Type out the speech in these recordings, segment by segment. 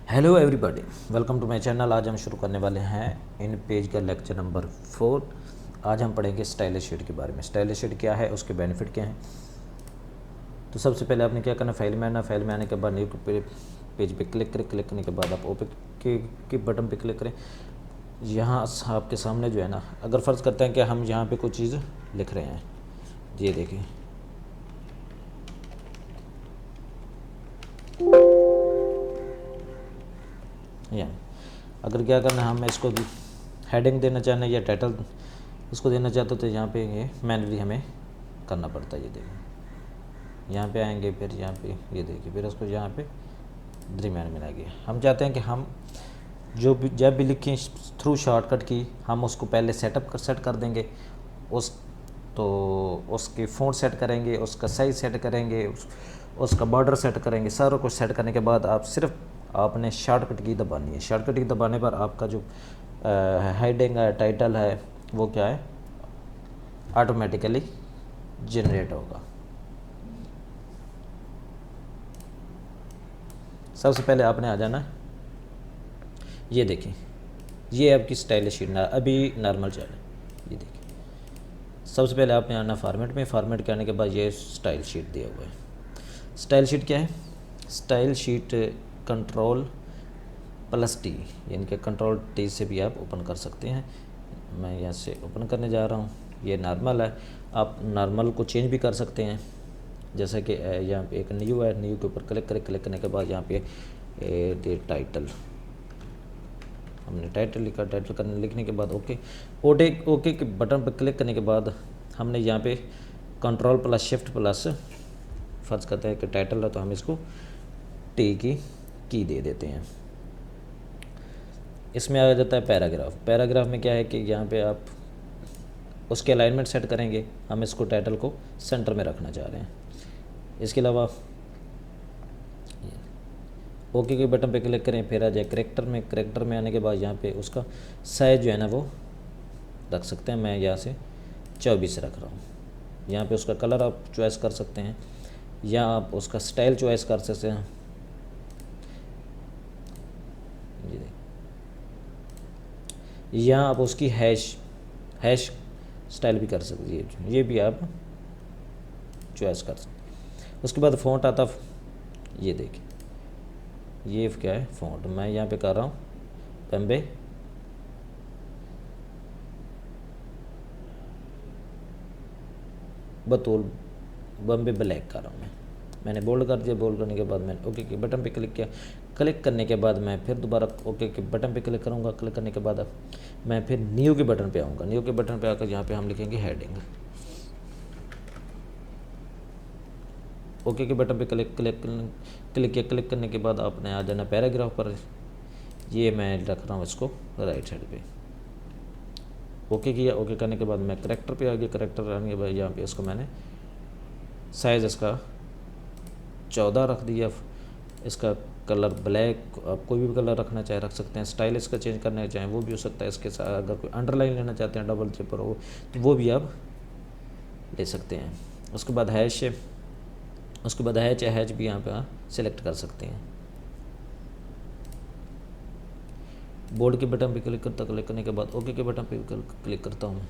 Hello everybody, welcome to my channel. आज हम शुरू करने वाले हैं इन पेज का लेक्चर नंबर 4। आज हम पढ़ेंगे स्टाइलिश शीट के बारे में। स्टाइलिश शीट क्या है, उसके बेनिफिट क्या हैं। तो सबसे पहले आपने क्या करना, फाइल में आना। फाइल में आने के बाद न्यू पेज पे क्लिक करें। क्लिक करने के बाद आप ओपन के बटन पे क्लिक करें। यहाँ आपके सामने जो है ना, अगर फ़र्ज़ करते हैं कि हम यहाँ पे कोई चीज़ लिख रहे हैं, ये देखिए, या अगर क्या करना है, हम इसको हेडिंग देना चाहते हैं या टाइटल इसको देना चाहते हो, तो यहाँ पे ये मैनुअली हमें करना पड़ता है। ये देखिए, यहाँ पे आएंगे, फिर यहाँ पे ये देखिए, फिर उसको यहाँ पे दरमियान में लाएंगे। हम चाहते हैं कि हम जो भी जब भी लिखें थ्रू शॉर्टकट की, हम उसको पहले सेट कर देंगे। उसकी फ़ॉन्ट सेट करेंगे, उसका साइज़ सेट करेंगे, उसका बॉर्डर सेट करेंगे। सारा कुछ सेट करने के बाद आपने शॉर्टकट की दबानी है। शॉर्टकट की दबाने पर आपका जो हेडिंग है, टाइटल है, वो क्या है, ऑटोमेटिकली जनरेट होगा। सबसे पहले आपने आ जाना, ये देखिए, ये आपकी स्टाइलिश शीट अभी नॉर्मल चल है। ये देखिए, सबसे पहले आपने आना फॉर्मेट में। फॉर्मेट के आने के बाद ये स्टाइल शीट दिया हुआ है। स्टाइल शीट क्या है? स्टाइल शीट Ctrl+T, यानी कि Ctrl+T से भी आप ओपन कर सकते हैं। मैं यहाँ से ओपन करने जा रहा हूँ। ये नॉर्मल है, आप नॉर्मल को चेंज भी कर सकते हैं। जैसे कि यहाँ पे एक न्यू है, न्यू के ऊपर क्लिक करें। क्लिक करने के बाद यहाँ पे टाइटल, हमने टाइटल लिखा। टाइटल लिखने के बाद ओके के बटन पर क्लिक करने के बाद हमने यहाँ पे Ctrl+Shift+ फ़र्ज़ करते हैं कि टाइटल है, तो हम इसको टी की दे देते हैं। इसमें आ जाता है पैराग्राफ। पैराग्राफ में क्या है कि यहाँ पे आप उसके अलाइनमेंट सेट करेंगे। हम इसको टाइटल को सेंटर में रखना चाह रहे हैं। इसके अलावा ओके के बटन पे क्लिक करें, फिर आ जाए करेक्टर में। करेक्टर में आने के बाद यहाँ पे उसका साइज जो है ना, वो रख सकते हैं। मैं यहाँ से 24 रख रहा हूँ। यहाँ पे उसका कलर आप चॉइस कर सकते हैं, या आप उसका स्टाइल चॉइस कर सकते हैं। या आप उसकी हैश स्टाइल भी कर सकते हैं, ये भी आप चॉइस कर सकते हैं। उसके बाद फ़ॉन्ट आता, ये देखिए, ये क्या है, फ़ॉन्ट। मैं यहाँ पे कर रहा हूँ बम्बे बम्बे ब्लैक कर रहा हूँ। मैंने बोल्ड कर दिया। बोल्ड करने के बाद मैंने ओके के बटन पे क्लिक किया। क्लिक करने के बाद मैं फिर दोबारा ओके के बटन पे क्लिक करूँगा। क्लिक करने के बाद मैं फिर न्यू के बटन पे आऊँगा। न्यू के बटन पे आकर यहाँ पे हम लिखेंगे हेडिंग। ओके के बटन पे क्लिक किया। क्लिक करने के बाद आपने आ जाना पैराग्राफ पर। ये मैं रख रहा हूँ इसको राइट साइड पे। ओके किया। ओके करने के बाद मैं करेक्टर पे आ गया। करेक्टर आने के बाद यहाँ पे इसको मैंने साइज़ इसका 14 रख दिया। इसका कलर ब्लैक, आप कोई भी कलर रखना चाहे रख सकते हैं। स्टाइल इसका चेंज करना चाहें वो भी हो सकता है। इसके साथ अगर कोई अंडरलाइन लेना चाहते हैं डबल चिपर हो, तो वो भी आप ले सकते हैं। उसके बाद हैच भी यहाँ पे सिलेक्ट कर सकते हैं। बोर्ड के बटन पे क्लिक करने के बाद ओके के बटन पे क्लिक करता हूँ।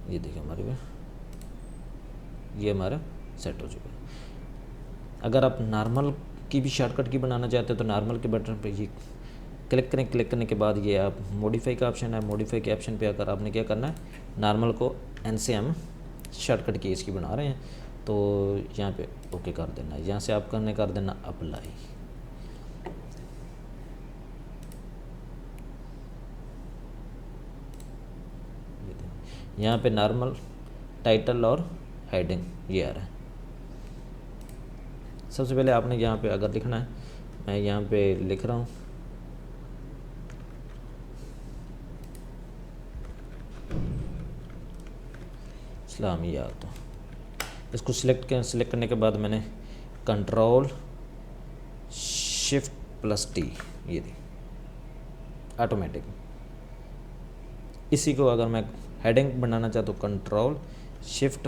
ये देखिए, ये हमारा सेट हो चुका है। अगर आप नॉर्मल की भी शॉर्टकट की बनाना चाहते हैं, तो नॉर्मल के बटन पे ये क्लिक करें। क्लिक करने के बाद ये आप मॉडिफाई का ऑप्शन है। मॉडिफाई के ऑप्शन पे आकर आपने क्या करना है, नॉर्मल को एन से हम शॉर्टकट की इसकी बना रहे हैं, तो यहाँ पे ओके कर देना। यहाँ से आप कर देना अप्लाई। यहाँ पे नॉर्मल, टाइटल और हेडिंग ये आ रहा है। सबसे पहले आपने यहाँ पे अगर लिखना है, मैं यहाँ पे लिख रहा हूँ इस्लामियात। इसको सिलेक्ट करने के बाद मैंने Ctrl+Shift+T, ये दी ऑटोमेटिक। इसी को अगर मैं हेडिंग बनाना चाहता हूँ, Ctrl+Shift